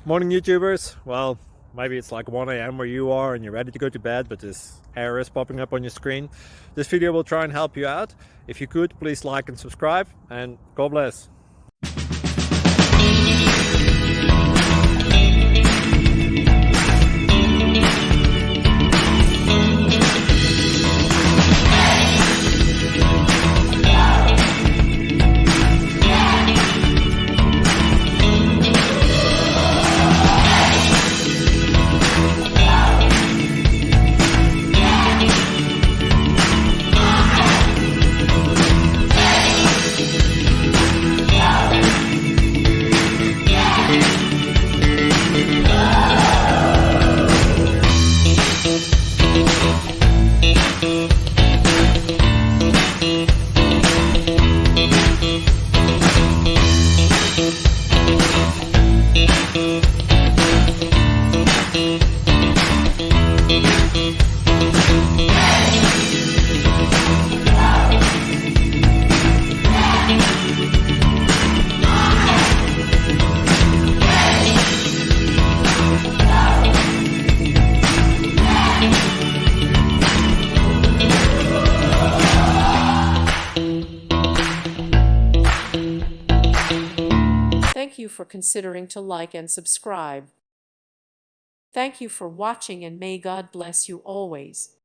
Morning YouTubers. Well, maybe it's like 1 a.m. where you are and you're ready to go to bed, but this error is popping up on your screen. This video will try and help you out. If you could, please like and subscribe, and God bless. Thank you for considering to like and subscribe. Thank you for watching, and may God bless you always.